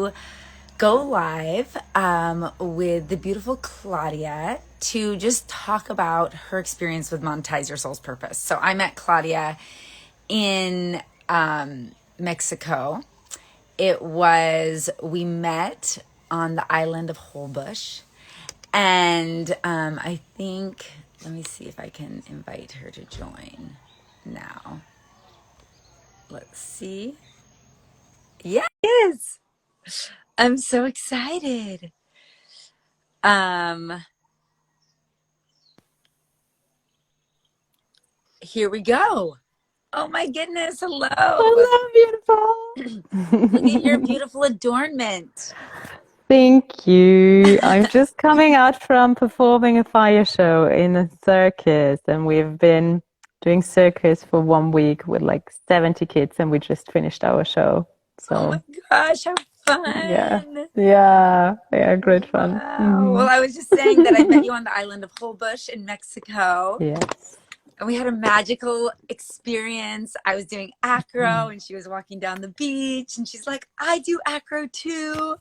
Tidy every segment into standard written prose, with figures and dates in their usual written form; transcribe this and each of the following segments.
to go live with the beautiful Claudia to just talk about her experience with Monetize Your Soul's Purpose. So I met Claudia in Mexico. We met on the island of Holbush. And I think, let me see if I can invite her to join now. Let's see. Yes, I'm so excited. Here we go. Oh my goodness, hello. Hello, Look at your beautiful. beautiful adornment. Thank you. I'm just coming out from performing a fire show in a circus, and we've been doing circus for 1 week with like 70 kids, and we just finished our show. Oh my So, gosh, how yeah, fun. yeah, great fun. Wow. Well, I was just saying that I met you on the island of Holbush in Mexico. Yes. And we had a magical experience. I was doing acro and she was walking down the beach and she's like, I do acro too.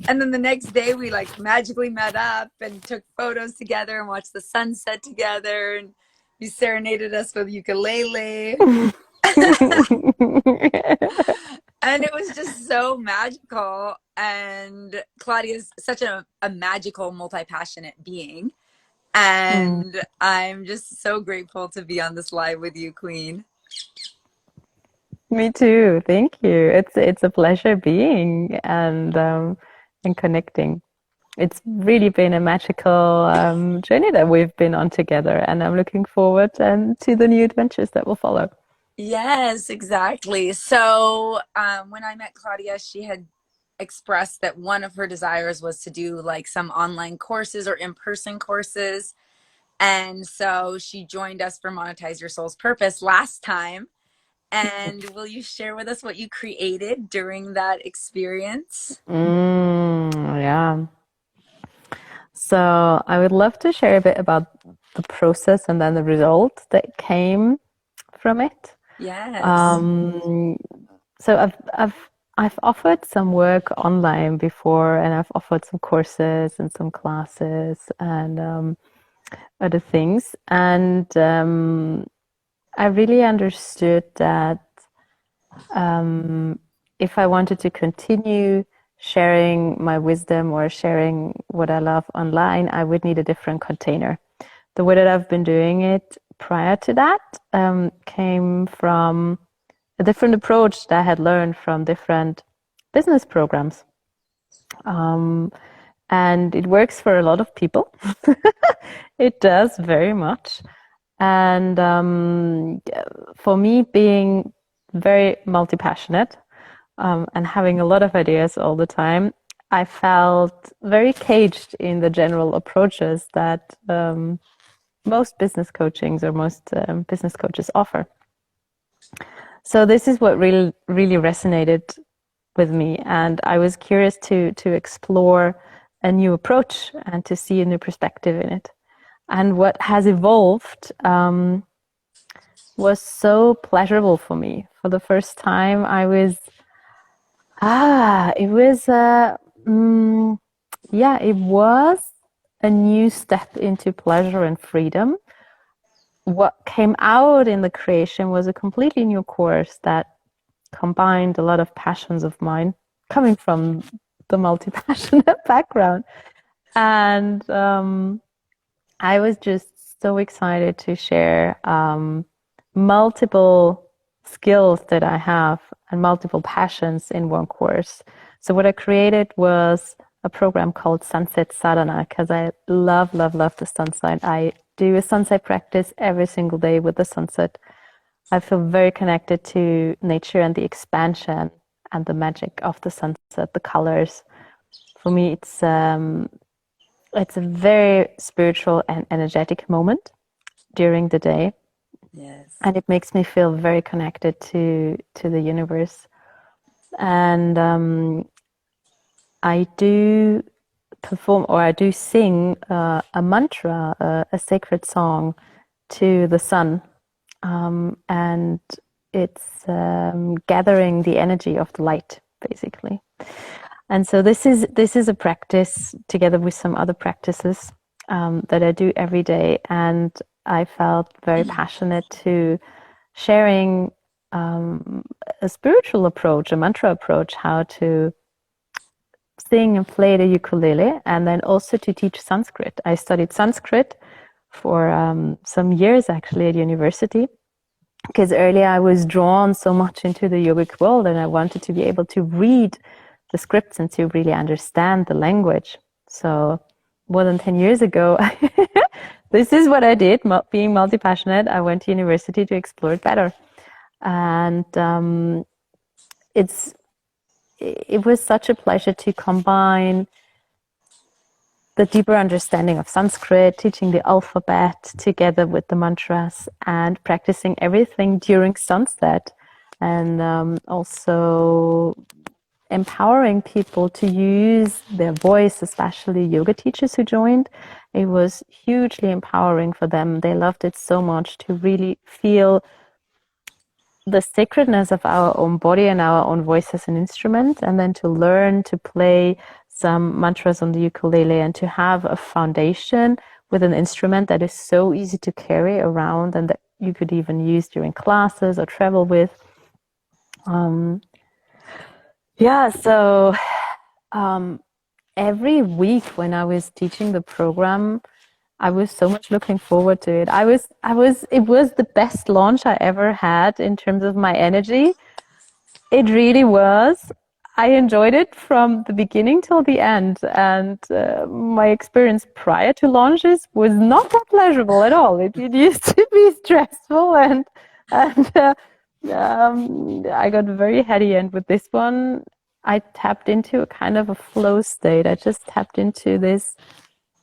And then the next day we like magically met up and took photos together and watched the sunset together. And you serenaded us with ukulele. And it was just so magical. And Claudia's such a magical, multi-passionate being. And I'm just so grateful to be on this live with you, Queen. Me too. Thank you. It's a pleasure being and connecting. It's really been a magical journey that we've been on together, and I'm looking forward to the new adventures that will follow. Yes, exactly. So when I met Claudia, she had expressed that one of her desires was to do like some online courses or in-person courses. And so she joined us for Monetize Your Soul's Purpose last time. And will you share with us what you created during that experience? Yeah. So I would love to share a bit about the process and then the result that came from it. Yes. Um, so I've offered some work online before, and I've offered some courses and some classes and other things. And I really understood that if I wanted to continue sharing my wisdom or sharing what I love online, I would need a different container. The way that I've been doing it prior to that came from a different approach that I had learned from different business programs. And it works for a lot of people. It does very much. And for me, being very multi-passionate and having a lot of ideas all the time, I felt very caged in the general approaches that most business coachings or most business coaches offer. So this is what really resonated with me, and I was curious to explore a new approach and to see a new perspective in it. And what has evolved was so pleasurable for me. For the first time, it was it was a new step into pleasure and freedom. What came out in the creation was a completely new course that combined a lot of passions of mine coming from the multi-passionate background. And I was just so excited to share multiple skills that I have and multiple passions in one course. So what I created was a program called Sunset Sadhana because I love the sunset. I do a sunset practice every single day with the sunset. I feel very connected to nature and the expansion and the magic of the sunset, the colors. For me, it's a very spiritual and energetic moment during the day. Yes. And it makes me feel very connected to the universe. And I do perform or I do sing a mantra, a sacred song to the sun. And it's gathering the energy of the light, basically. And so this is a practice together with some other practices that I do every day, and I felt very passionate to sharing a spiritual approach, a mantra approach, how to sing and play the ukulele, and then also to teach Sanskrit. I studied Sanskrit for some years actually at university, because earlier I was drawn so much into the yogic world and I wanted to be able to read the scripts and to really understand the language. So more than 10 years ago, this is what I did, being multi-passionate. I went to university to explore it better. And it was such a pleasure to combine the deeper understanding of Sanskrit, teaching the alphabet together with the mantras, and practicing everything during sunset, and also empowering people to use their voice, especially yoga teachers who joined. It was hugely empowering for them. They loved it so much to really feel the sacredness of our own body and our own voice as an instrument, and then to learn to play some mantras on the ukulele and to have a foundation with an instrument that is so easy to carry around and that you could even use during classes or travel with. So every week when I was teaching the program, I was so much looking forward to it. It was the best launch I ever had in terms of my energy. It really was. I enjoyed it from the beginning till the end. And my experience prior to launches was not that pleasurable at all. It used to be stressful and I got very heady. And with this one, I tapped into a kind of a flow state. I just tapped into this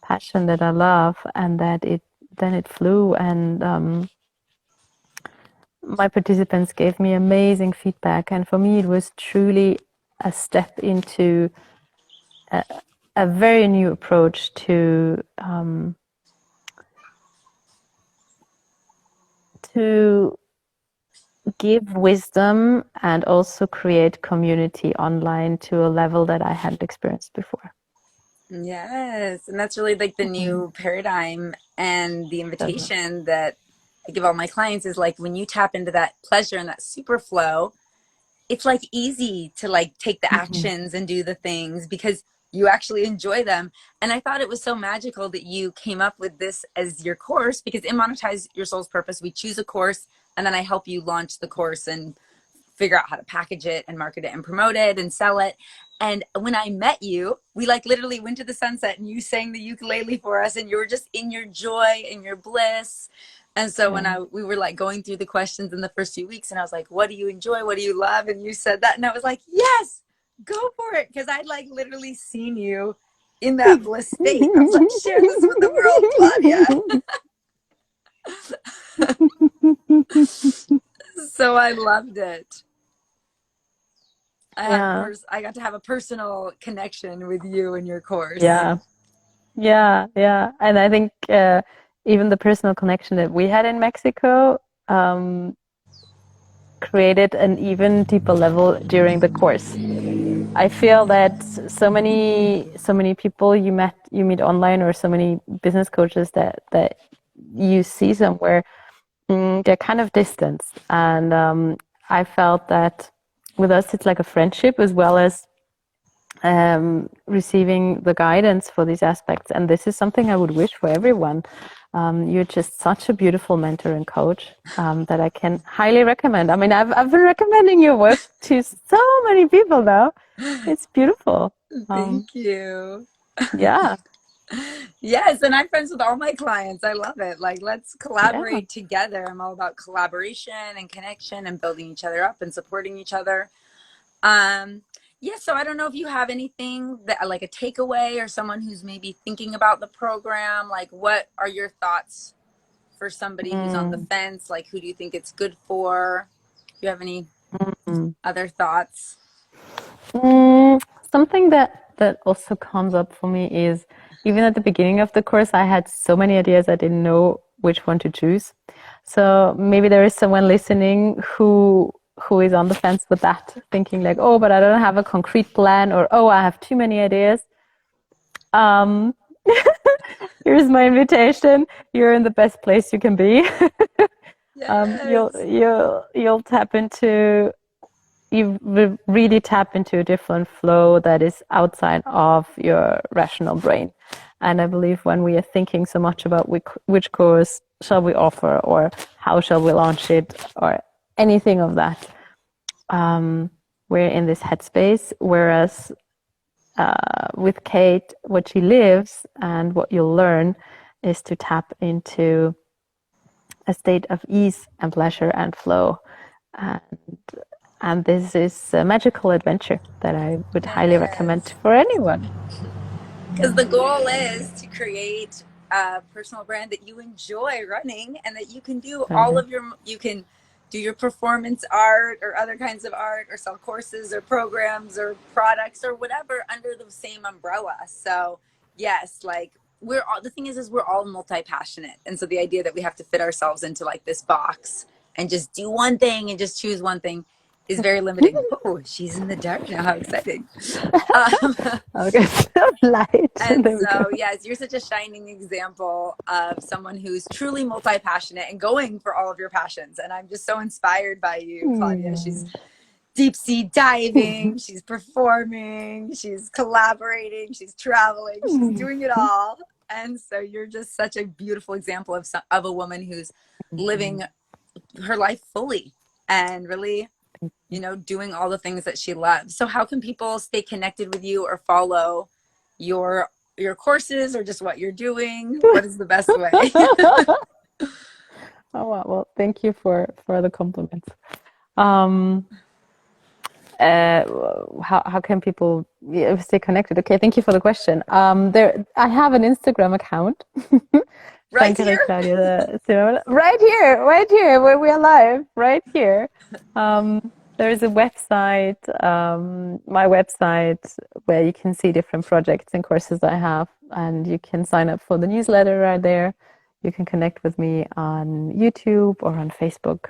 passion that I love, and that it flew, and my participants gave me amazing feedback, and for me it was truly a step into a very new approach to give wisdom and also create community online to a level that I hadn't experienced before. Yes, and that's really like the new paradigm, and the Totally. invitation that I give all my clients is like, when you tap into that pleasure and that super flow, it's like easy to like take the actions and do the things because you actually enjoy them. And I thought it was so magical that you came up with this as your course, because in Monetize Your Soul's Purpose, we choose a course and then I help you launch the course and figure out how to package it and market it and promote it and sell it. And when I met you, we like literally went to the sunset and you sang the ukulele for us and you were just in your joy and your bliss. And so when Yeah. we were like going through the questions in the first few weeks, and I was like, what do you enjoy? What do you love? And you said that. And I was like, yes, go for it. Because I'd like literally seen you in that bliss state. I was like, share this with the world, Claudia. So I loved it. Yeah. I got to have a personal connection with you and your course. Yeah. Yeah, yeah. And I think even the personal connection that we had in Mexico created an even deeper level during the course. I feel that so many people you meet online, or so many business coaches that you see somewhere, they're kind of distanced. And I felt that with us, it's like a friendship as well as receiving the guidance for these aspects. And this is something I would wish for everyone. You're just such a beautiful mentor and coach that I can highly recommend. I mean, I've been recommending your work to so many people now. It's beautiful. Thank you. Yeah, Yes, and I'm friends with all my clients. I love it. Like, let's yeah. collaborate together. I'm all about collaboration and connection and building each other up and supporting each other. Um, yeah, so I don't know if you have anything that like a takeaway, or someone who's maybe thinking about the program. Like, what are your thoughts for somebody who's on the Mm, fence? Like, who do you think it's good for? Do you have any mm. other thoughts? Something that also comes up for me is, even at the beginning of the course, I had so many ideas I didn't know which one to choose. So maybe there is someone listening who who is on the fence with that, thinking like, oh, but I don't have a concrete plan, or oh, I have too many ideas. Um, Here's my invitation. You're in the best place you can be. Yes. You'll tap into you will really tap into a different flow that is outside of your rational brain. And I believe when we are thinking so much about which course shall we offer or how shall we launch it or anything of that, we're in this headspace. Whereas with Kate, what she lives and what you'll learn is to tap into a state of ease and pleasure and flow. And, and this is a magical adventure that I would It highly recommend is. for anyone. Because the goal is to create a personal brand that you enjoy running and that you can do all Totally. of your, you can do your performance art or other kinds of art or sell courses or programs or products or whatever under the same umbrella. So, yes, like we're all, the thing is we're all multi-passionate. And so the idea that we have to fit ourselves into like this box and just do one thing and just choose one thing is very limiting. Oh, she's in the dark now. How exciting. Um, Okay, light. and There we go. so, yes, you're such a shining example of someone who's truly multi passionate and going for all of your passions. And I'm just so inspired by you, Claudia. She's deep sea diving, she's performing, she's collaborating, she's traveling, she's doing it all. And so, you're just such a beautiful example of a woman who's living her life fully and really, doing all the things that she loves. So how can people stay connected with you or follow your your courses or just what you're doing? What is the best way? Oh wow. Well, thank you for the compliments. Um, uh, how can people stay connected? Okay, thank you for the question. There, I have an Instagram account, Right Shankari here? Claudia Simona, right here, where we are live, right here. There is a website, my website, where you can see different projects and courses I have, and you can sign up for the newsletter right there. You can connect with me on YouTube or on Facebook.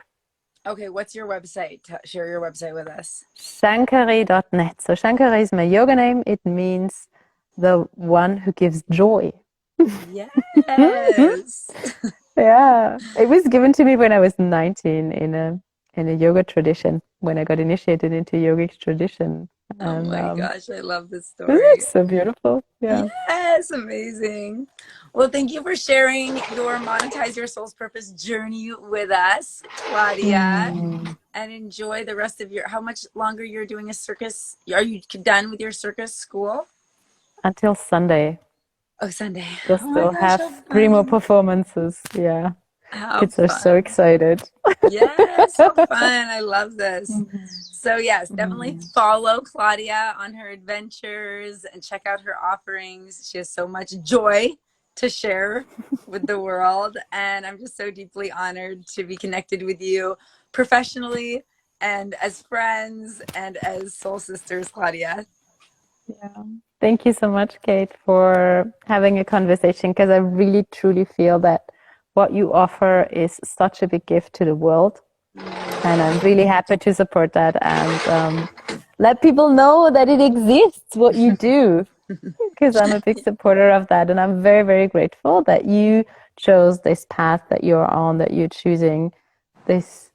Okay, what's your website? Share your website with us. Shankari.net. So Shankari is my yoga name. It means the one who gives joy. Yes. Yeah, it was given to me when I was 19 in a yoga tradition when I got initiated into yogic tradition, Oh and my gosh, I love this isn't it story. so beautiful? Yeah. Yes, amazing. Well, thank you for sharing your Monetize Your Soul's Purpose journey with us, Claudia. Mm. And enjoy the rest of your, how much longer you're doing a circus? Are you done with your circus school? Until Sunday, Oh, Sunday. we'll Oh my still gosh, have how 3 more fun. performances. Yeah, How kids are so fun. excited. Yes, how fun. I love this. Mhm. So, yes, definitely Mhm. follow Claudia on her adventures and check out her offerings. She has so much joy to share with the world. And I'm just so deeply honored to be connected with you professionally and as friends and as soul sisters, Claudia. Yeah. Thank you so much, Kate, for having a conversation because I really truly feel that what you offer is such a big gift to the world. And I'm really happy to support that and let people know that it exists, what you do, because I'm a big supporter of that. And I'm very, very grateful that you chose this path that you're on, that you're choosing this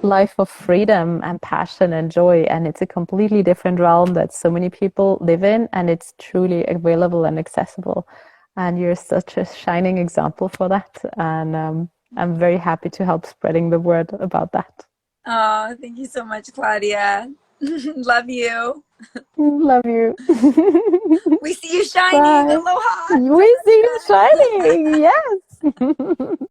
life of freedom and passion and joy. And it's a completely different realm that so many people live in, and it's truly available and accessible. And you're such a shining example for that. And I'm very happy to help spreading the word about that. Oh, thank you so much, Claudia. Love you. Love you. We see you shining. Bye. Aloha. We see you Namaste. shining. Yes.